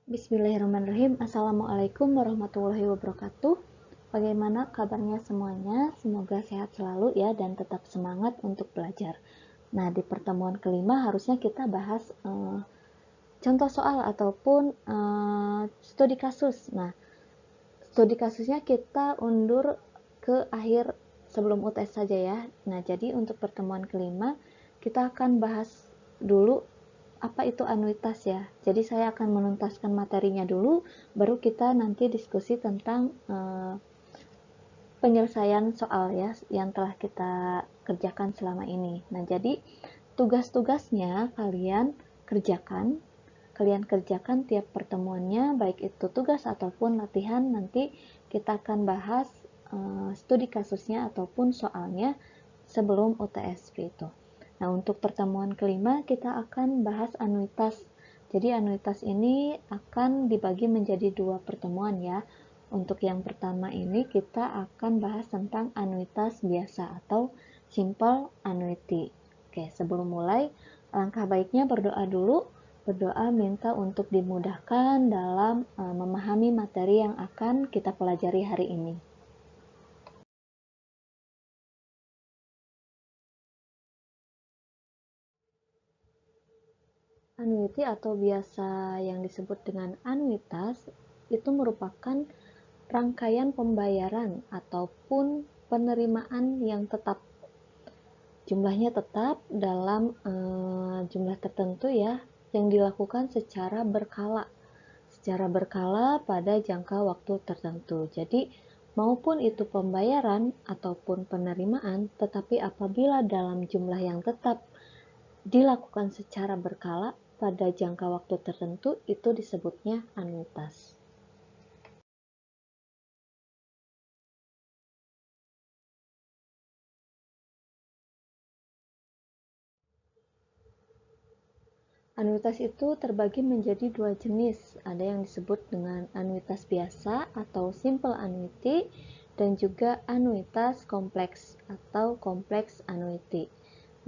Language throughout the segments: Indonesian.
Bismillahirrahmanirrahim. Assalamualaikum warahmatullahi wabarakatuh. Bagaimana kabarnya semuanya? Semoga sehat selalu ya dan tetap semangat untuk belajar. Nah, di pertemuan kelima harusnya kita bahas contoh soal ataupun studi kasus. Nah, studi kasusnya kita undur ke akhir sebelum UTS saja ya. Nah, jadi untuk pertemuan kelima kita akan bahas dulu apa itu anuitas ya. Jadi saya akan menuntaskan materinya dulu, baru kita nanti diskusi tentang penyelesaian soal ya yang telah kita kerjakan selama ini. Nah, jadi tugas-tugasnya kalian kerjakan tiap pertemuannya, baik itu tugas ataupun latihan. Nanti kita akan bahas studi kasusnya ataupun soalnya sebelum UTS itu. Nah, untuk pertemuan kelima kita akan bahas anuitas. Jadi anuitas ini akan dibagi menjadi 2 pertemuan ya. Untuk yang pertama ini kita akan bahas tentang anuitas biasa atau simple annuity. Oke, sebelum mulai, langkah baiknya berdoa dulu. Berdoa minta untuk dimudahkan dalam memahami materi yang akan kita pelajari hari ini. Annuity atau biasa yang disebut dengan anuitas itu merupakan rangkaian pembayaran ataupun penerimaan yang tetap. Jumlahnya tetap dalam jumlah tertentu ya, yang dilakukan secara berkala pada jangka waktu tertentu. Jadi maupun itu pembayaran ataupun penerimaan, tetapi apabila dalam jumlah yang tetap dilakukan secara berkala pada jangka waktu tertentu, itu disebutnya anuitas. Anuitas itu terbagi menjadi 2 jenis. Ada yang disebut dengan anuitas biasa atau simple annuity dan juga anuitas kompleks atau kompleks annuity.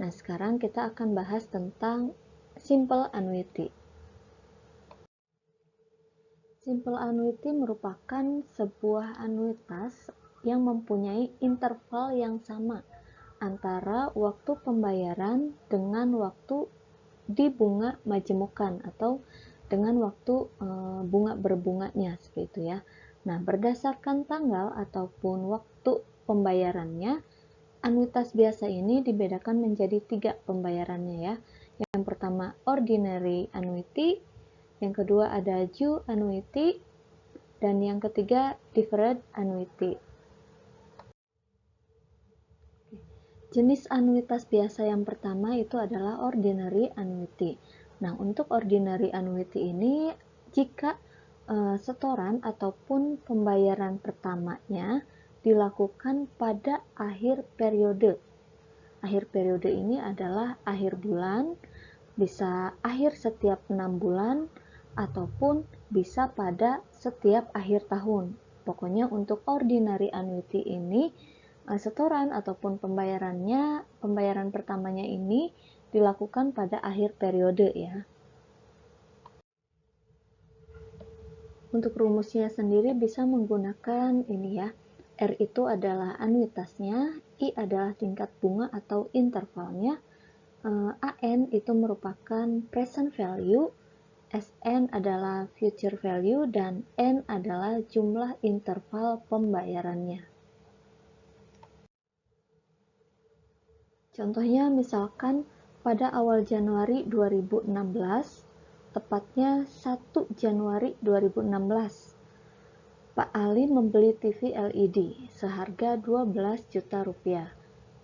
Nah, sekarang kita akan bahas tentang simple annuity. Simple annuity merupakan sebuah anuitas yang mempunyai interval yang sama antara waktu pembayaran dengan waktu di bunga majemukan atau dengan waktu bunga berbunganya seperti itu ya. Nah, berdasarkan tanggal ataupun waktu pembayarannya, anuitas biasa ini dibedakan menjadi 3 pembayarannya ya. Yang pertama ordinary annuity, yang kedua ada due annuity, dan yang ketiga deferred annuity. Jenis anuitas biasa yang pertama itu adalah ordinary annuity. Nah, untuk ordinary annuity ini jika setoran ataupun pembayaran pertamanya dilakukan pada akhir periode. Akhir periode ini adalah akhir bulan, bisa akhir setiap 6 bulan, ataupun bisa pada setiap akhir tahun. Pokoknya untuk ordinary annuity ini setoran ataupun pembayaran pertamanya ini dilakukan pada akhir periode ya. Untuk rumusnya sendiri bisa menggunakan ini ya. R itu adalah anuitasnya, I adalah tingkat bunga atau intervalnya, AN itu merupakan present value, SN adalah future value, dan N adalah jumlah interval pembayarannya. Contohnya misalkan pada awal Januari 2016, tepatnya 1 Januari 2016, Pak Ali membeli TV LED seharga 12 juta rupiah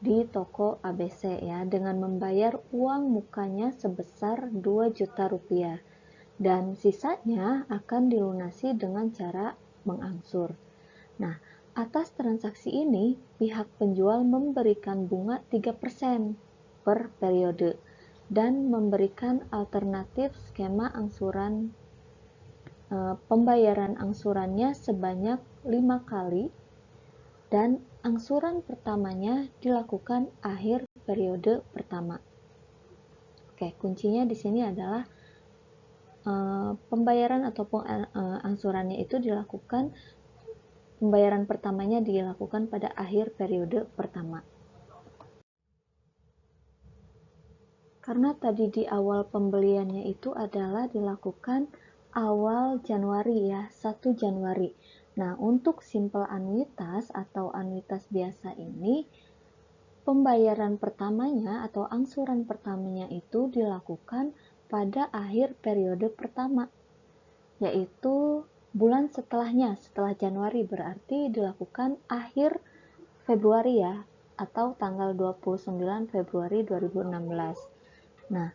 di toko ABC ya, dengan membayar uang mukanya sebesar 2 juta rupiah dan sisanya akan dilunasi dengan cara mengangsur. Nah, atas transaksi ini, pihak penjual memberikan bunga 3% per periode dan memberikan alternatif skema angsuran pembayaran angsurannya sebanyak 5 kali dan angsuran pertamanya dilakukan akhir periode pertama. Oke, kuncinya di sini adalah pembayaran ataupun angsurannya itu dilakukan, pembayaran pertamanya dilakukan pada akhir periode pertama. Karena tadi di awal pembeliannya itu adalah dilakukan awal Januari ya, 1 Januari. Nah, untuk simple anuitas atau anuitas biasa ini, pembayaran pertamanya atau angsuran pertamanya itu dilakukan pada akhir periode pertama, yaitu bulan setelahnya, setelah Januari, berarti dilakukan akhir Februari ya, atau tanggal 29 Februari 2016. Nah,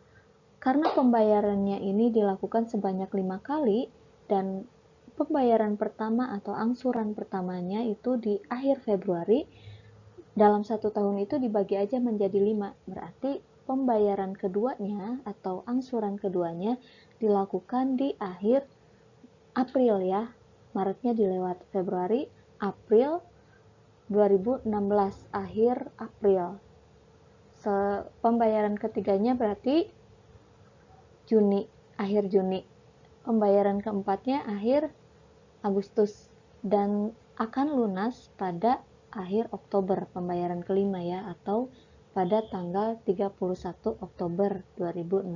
karena pembayarannya ini dilakukan sebanyak 5 kali dan pembayaran pertama atau angsuran pertamanya itu di akhir Februari, dalam 1 tahun itu dibagi aja menjadi 5, berarti pembayaran keduanya atau angsuran keduanya dilakukan di akhir April ya. Maretnya dilewat, Februari, April 2016, akhir April. Pembayaran ketiganya berarti Juni, akhir Juni. Pembayaran keempatnya akhir Agustus dan akan lunas pada akhir Oktober, pembayaran kelima ya, atau pada tanggal 31 Oktober 2016.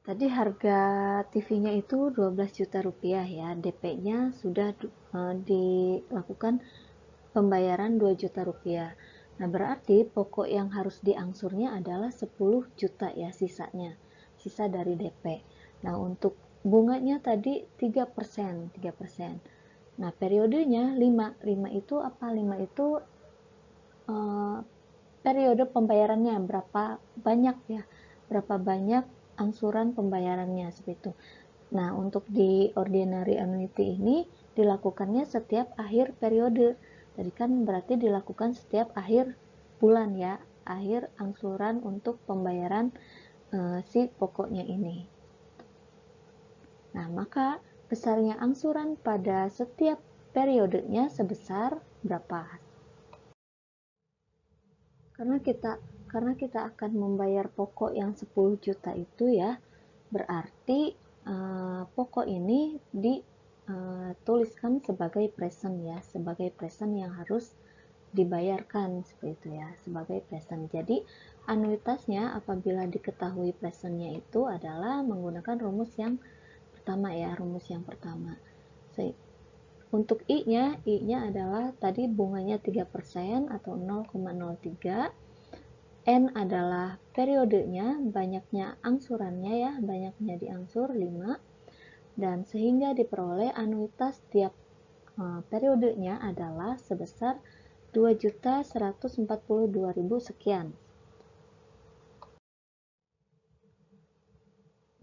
Tadi harga TV-nya itu 12 juta rupiah ya, DP-nya sudah dilakukan pembayaran 2 juta rupiah. Nah, berarti pokok yang harus diangsurnya adalah 10 juta ya sisanya, sisa dari DP. Nah, untuk bunganya tadi 3%, 3%. Nah, periodenya 5 itu apa? 5 itu periode pembayarannya berapa banyak ya, berapa banyak angsuran pembayarannya seperti itu. Nah, untuk di ordinary annuity ini dilakukannya setiap akhir periode. Tadi kan berarti dilakukan setiap akhir bulan ya, akhir angsuran untuk pembayaran si pokoknya ini. Nah, maka besarnya angsuran pada setiap periodenya sebesar berapa? Karena kita akan membayar pokok yang 10 juta itu ya, berarti pokok ini dituliskan sebagai present ya, sebagai present yang harus dibayarkan seperti itu ya, sebagai present. Jadi anuitasnya apabila diketahui presentnya itu adalah menggunakan rumus yang pertama ya, rumus yang pertama. Untuk I-nya adalah tadi bunganya 3% atau 0,03. N adalah periodenya, banyaknya angsurannya ya, banyaknya diangsur 5, dan sehingga diperoleh anuitas tiap periodenya adalah sebesar 2.142.000 sekian.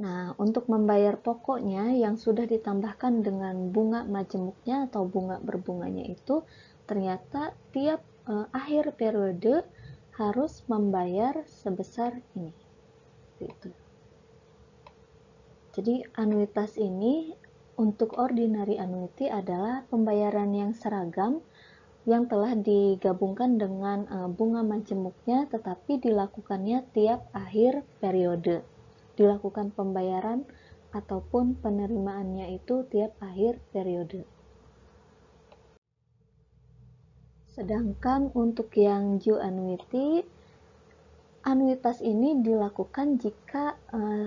Nah, untuk membayar pokoknya yang sudah ditambahkan dengan bunga majemuknya atau bunga berbunganya itu ternyata tiap akhir periode harus membayar sebesar ini. Gitu. Jadi anuitas ini untuk ordinary annuity adalah pembayaran yang seragam yang telah digabungkan dengan bunga majemuknya, tetapi dilakukannya tiap akhir periode. Dilakukan pembayaran ataupun penerimaannya itu tiap akhir periode. Sedangkan untuk yang due annuity, anuitas ini dilakukan jika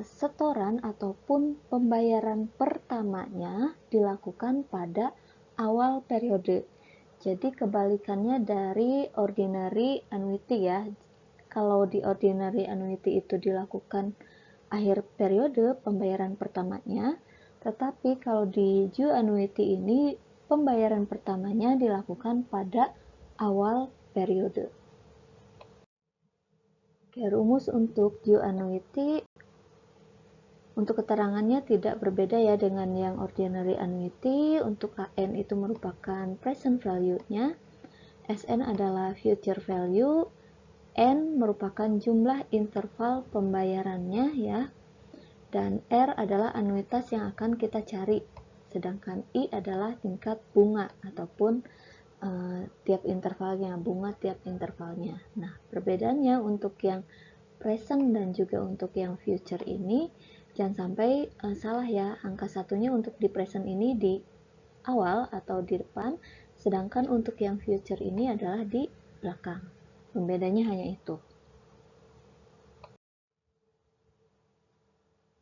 setoran ataupun pembayaran pertamanya dilakukan pada awal periode. Jadi kebalikannya dari ordinary annuity ya. Kalau di ordinary annuity itu dilakukan akhir periode pembayaran pertamanya, tetapi kalau di due annuity ini pembayaran pertamanya dilakukan pada awal periode. Oke, rumus untuk due annuity untuk keterangannya tidak berbeda ya dengan yang ordinary annuity. Untuk AN itu merupakan present value-nya, SN adalah future value, N merupakan jumlah interval pembayarannya ya, dan R adalah anuitas yang akan kita cari, sedangkan I adalah tingkat bunga ataupun tiap intervalnya, bunga tiap intervalnya. Nah, perbedaannya untuk yang present dan juga untuk yang future ini, jangan sampai salah ya, angka satunya untuk di present ini di awal atau di depan, sedangkan untuk yang future ini adalah di belakang. Pembedanya hanya itu.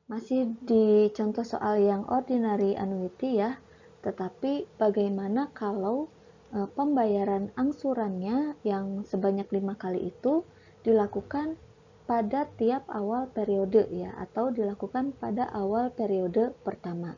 Masih di contoh soal yang ordinary annuity ya, tetapi bagaimana kalau pembayaran angsurannya yang sebanyak 5 kali itu dilakukan pada tiap awal periode ya, atau dilakukan pada awal periode pertama.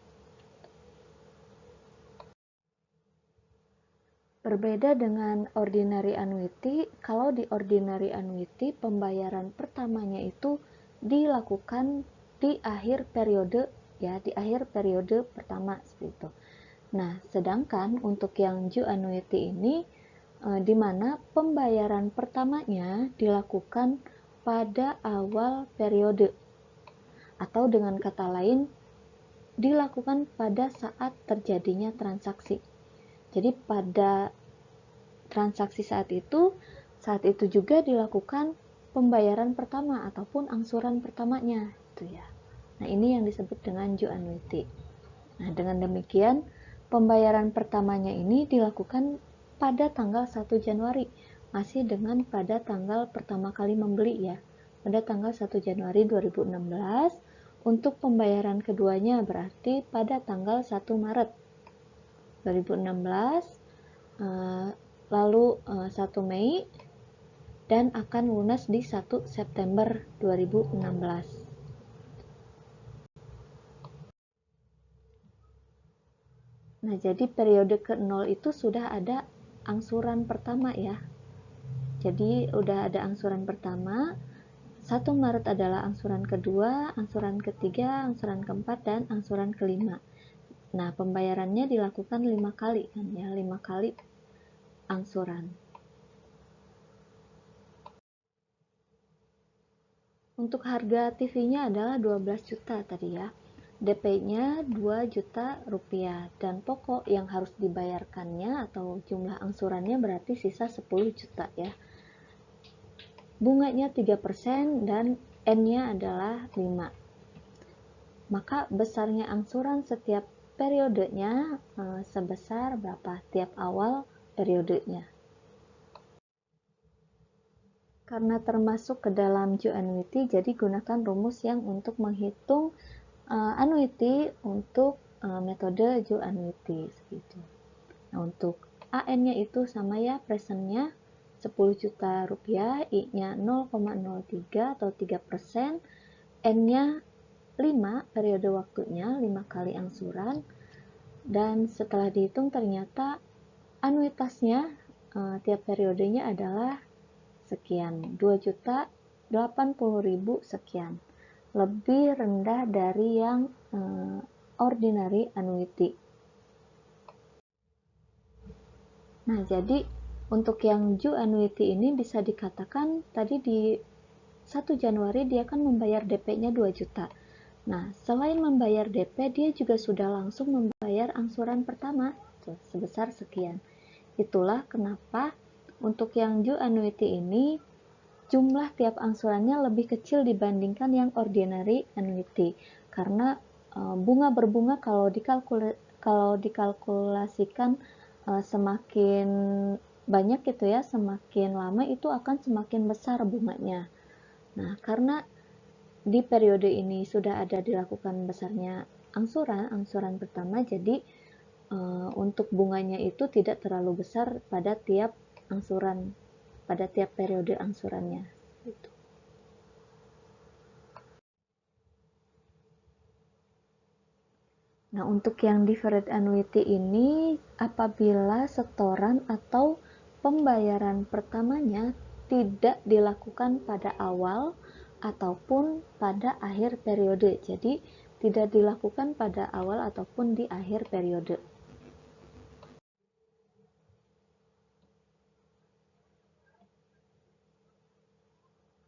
Berbeda dengan ordinary annuity, kalau di ordinary annuity pembayaran pertamanya itu dilakukan di akhir periode ya, di akhir periode pertama seperti itu. Nah, sedangkan untuk yang due annuity ini di mana pembayaran pertamanya dilakukan pada awal periode, atau dengan kata lain dilakukan pada saat terjadinya transaksi. Jadi pada transaksi saat itu juga dilakukan pembayaran pertama ataupun angsuran pertamanya itu ya. Nah, ini yang disebut dengan due annuity. Nah, dengan demikian pembayaran pertamanya ini dilakukan pada tanggal 1 Januari, masih dengan pada tanggal pertama kali membeli ya, pada tanggal 1 Januari 2016. Untuk pembayaran keduanya berarti pada tanggal 1 Maret 2016, lalu 1 Mei, dan akan lunas di 1 September 2016. Nah, jadi periode ke-0 itu sudah ada angsuran pertama ya. Jadi udah ada angsuran pertama, 1 Maret adalah angsuran kedua, angsuran ketiga, angsuran keempat, dan angsuran kelima. Nah, pembayarannya dilakukan 5 kali kan ya, 5 kali angsuran. Untuk harga TV-nya adalah 12 juta tadi ya. DP-nya 2 juta rupiah, dan pokok yang harus dibayarkannya atau jumlah angsurannya berarti sisa 10 juta ya. Bunganya 3% dan N-nya adalah 5. Maka besarnya angsuran setiap periodenya sebesar berapa tiap awal periodenya. Karena termasuk ke dalam due annuity, jadi gunakan rumus yang untuk menghitung annuity untuk metode due annuity seperti. Nah, untuk AN-nya itu sama ya, presentnya 10 juta rupiah, I-nya 0,03 atau 3%, N-nya 5, periode waktunya 5 kali angsuran, dan setelah dihitung ternyata anuitasnya tiap periodenya adalah sekian, 2.080.000 sekian, lebih rendah dari yang ordinary annuity. Nah, jadi untuk yang due annuity ini bisa dikatakan tadi di 1 Januari dia kan membayar DP-nya 2 juta. Nah, selain membayar DP, dia juga sudah langsung membayar angsuran pertama sebesar sekian. Itulah kenapa untuk yang due annuity ini jumlah tiap angsurannya lebih kecil dibandingkan yang ordinary annuity, karena bunga berbunga kalau dikalkulasikan semakin banyak gitu ya, semakin lama itu akan semakin besar bunganya. Nah, karena di periode ini sudah ada dilakukan besarnya angsuran pertama, jadi untuk bunganya itu tidak terlalu besar pada tiap angsuran, pada tiap periode angsurannya gitu. Nah, untuk yang deferred annuity ini apabila setoran atau pembayaran pertamanya tidak dilakukan pada awal ataupun pada akhir periode. Jadi tidak dilakukan pada awal ataupun di akhir periode.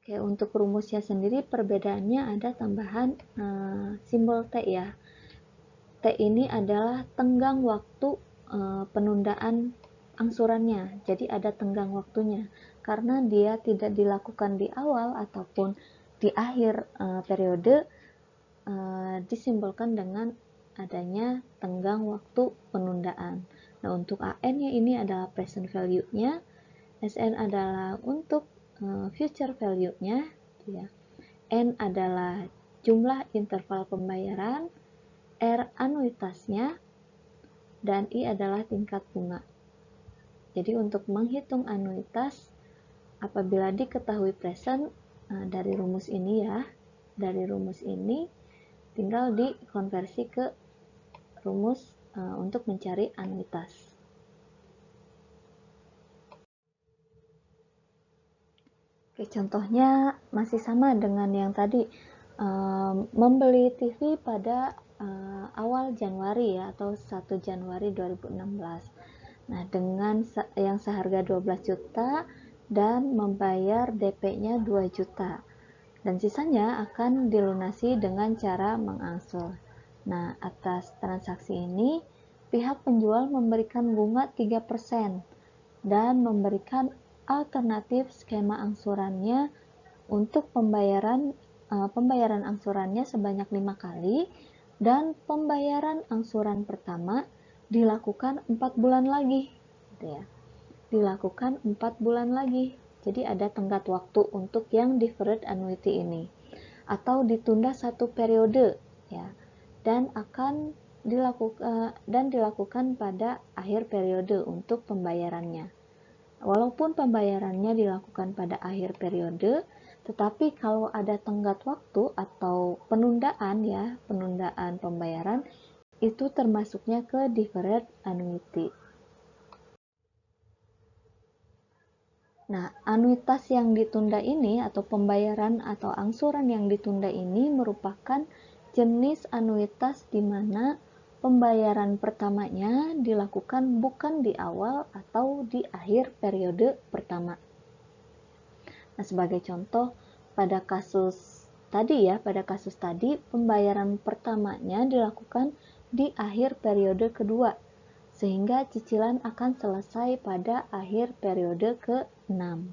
Oke, untuk rumusnya sendiri perbedaannya ada tambahan simbol T ya. T ini adalah tenggang waktu penundaan angsurannya. Jadi ada tenggang waktunya karena dia tidak dilakukan di awal ataupun di akhir periode, disimbolkan dengan adanya tenggang waktu penundaan. Nah, untuk AN-nya ini adalah present value-nya, SN adalah untuk future value-nya, ya. N adalah jumlah interval pembayaran, R anuitasnya, dan I adalah tingkat bunga. Jadi untuk menghitung anuitas, apabila diketahui present, dari rumus ini ya, dari rumus ini tinggal dikonversi ke rumus untuk mencari anuitas. Oke, contohnya masih sama dengan yang tadi, membeli TV pada awal Januari ya, atau 1 Januari 2016. Nah, dengan yang seharga 12 juta dan membayar DP-nya 2 juta. Dan sisanya akan dilunasi dengan cara mengangsur. Nah, atas transaksi ini, pihak penjual memberikan bunga 3% dan memberikan alternatif skema angsurannya untuk pembayaran angsurannya sebanyak 5 kali, dan pembayaran angsuran pertama dilakukan 4 bulan lagi, gitu ya. Dilakukan 4 bulan lagi. Jadi ada tenggat waktu untuk yang deferred annuity ini, atau ditunda 1 periode ya, dan akan dilakukan pada akhir periode untuk pembayarannya. Walaupun pembayarannya dilakukan pada akhir periode, tetapi kalau ada tenggat waktu atau penundaan ya, penundaan pembayaran, itu termasuknya ke deferred annuity. Nah, anuitas yang ditunda ini atau pembayaran atau angsuran yang ditunda ini merupakan jenis anuitas di mana pembayaran pertamanya dilakukan bukan di awal atau di akhir periode pertama. Nah, sebagai contoh, pada kasus tadi pembayaran pertamanya dilakukan di akhir periode kedua, sehingga cicilan akan selesai pada akhir periode ke-6.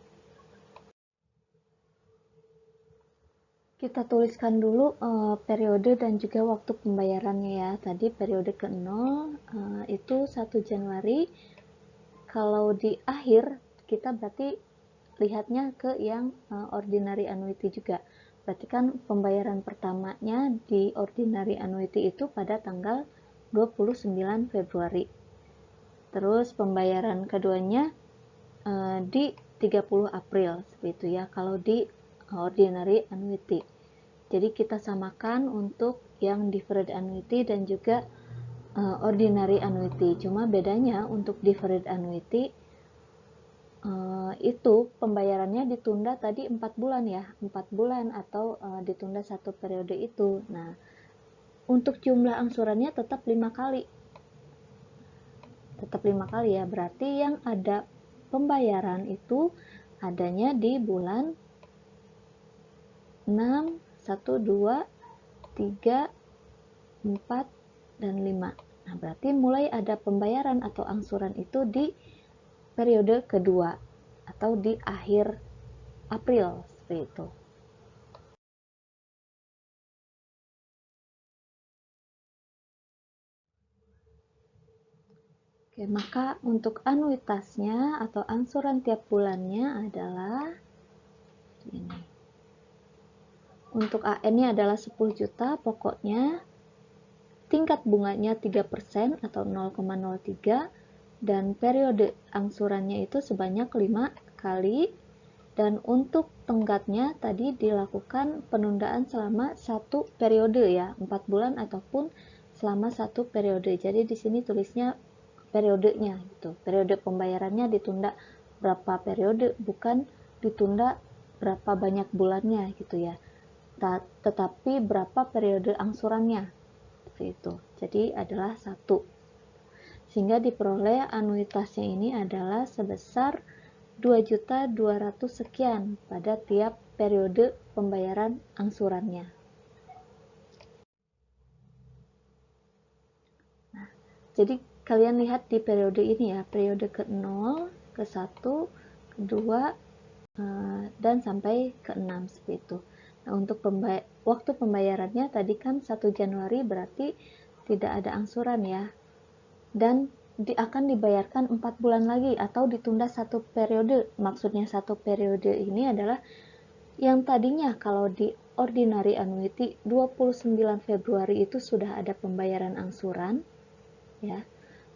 Kita tuliskan dulu periode dan juga waktu pembayarannya ya. Tadi periode ke-0 itu 1 Januari. Kalau di akhir kita berarti lihatnya ke yang ordinary annuity juga. Berarti kan pembayaran pertamanya di ordinary annuity itu pada tanggal 29 Februari. Terus pembayaran keduanya di 30 April, seperti itu ya, kalau di ordinary annuity. Jadi kita samakan untuk yang deferred annuity dan juga ordinary annuity. Cuma bedanya untuk deferred annuity itu pembayarannya ditunda tadi 4 bulan ya, 4 bulan atau ditunda 1 periode itu. Nah, untuk jumlah angsurannya tetap 5 kali. Tetap 5 kali ya, berarti yang ada pembayaran itu adanya di bulan 6, 1, 2, 3, 4, dan 5. Nah, berarti mulai ada pembayaran atau angsuran itu di periode kedua atau di akhir April, seperti itu. Oke, maka untuk anuitasnya atau angsuran tiap bulannya adalah ini. Untuk AN-nya adalah 10 juta pokoknya, tingkat bunganya 3% atau 0,03, dan periode angsurannya itu sebanyak 5 kali, dan untuk tenggatnya tadi dilakukan penundaan selama 1 periode ya, 4 bulan ataupun selama 1 periode. Jadi di sini tulisnya periodenya gitu. Periode pembayarannya ditunda berapa periode, bukan ditunda berapa banyak bulannya gitu ya. Tetapi berapa periode angsurannya. Seperti itu. Jadi adalah 1. Sehingga diperoleh anuitasnya ini adalah sebesar 2.200.000 sekian pada tiap periode pembayaran angsurannya. Nah, jadi kalian lihat di periode ini ya, periode ke-0, ke-1, ke-2, dan sampai ke-6 seperti itu. Nah, untuk waktu pembayarannya tadi kan 1 Januari berarti tidak ada angsuran ya. Dan akan dibayarkan 4 bulan lagi atau ditunda 1 periode. Maksudnya 1 periode ini adalah yang tadinya kalau di ordinary annuity 29 Februari itu sudah ada pembayaran angsuran ya.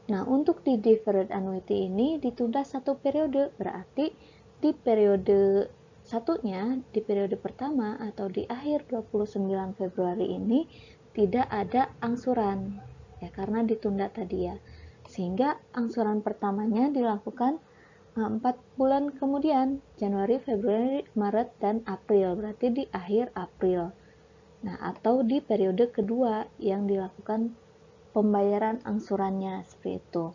Nah, untuk di deferred annuity ini ditunda 1 periode, berarti di periode satunya, di periode pertama atau di akhir 29 Februari ini tidak ada angsuran ya, karena ditunda tadi ya. Sehingga angsuran pertamanya dilakukan 4 bulan kemudian, Januari, Februari, Maret, dan April, berarti di akhir April. Nah, atau di periode kedua yang dilakukan pembayaran angsurannya seperti itu.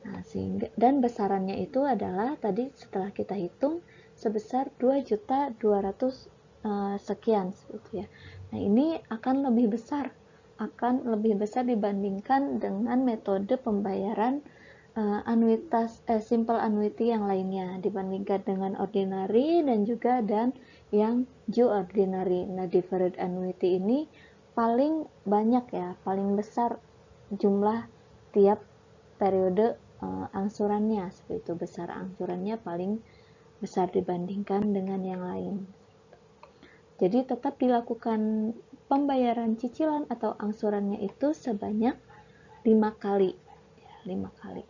Nah, sehingga dan besarannya itu adalah tadi setelah kita hitung sebesar 2.200 sekian seperti ya. Nah, ini akan lebih besar dibandingkan dengan metode pembayaran simple annuity yang lainnya, dibandingkan dengan ordinary dan yang due ordinary. Nah, deferred annuity ini paling banyak ya, paling besar jumlah tiap periode angsurannya, seperti itu. Besar angsurannya paling besar dibandingkan dengan yang lain. Jadi tetap dilakukan pembayaran cicilan atau angsurannya itu sebanyak 5 kali. 5 kali.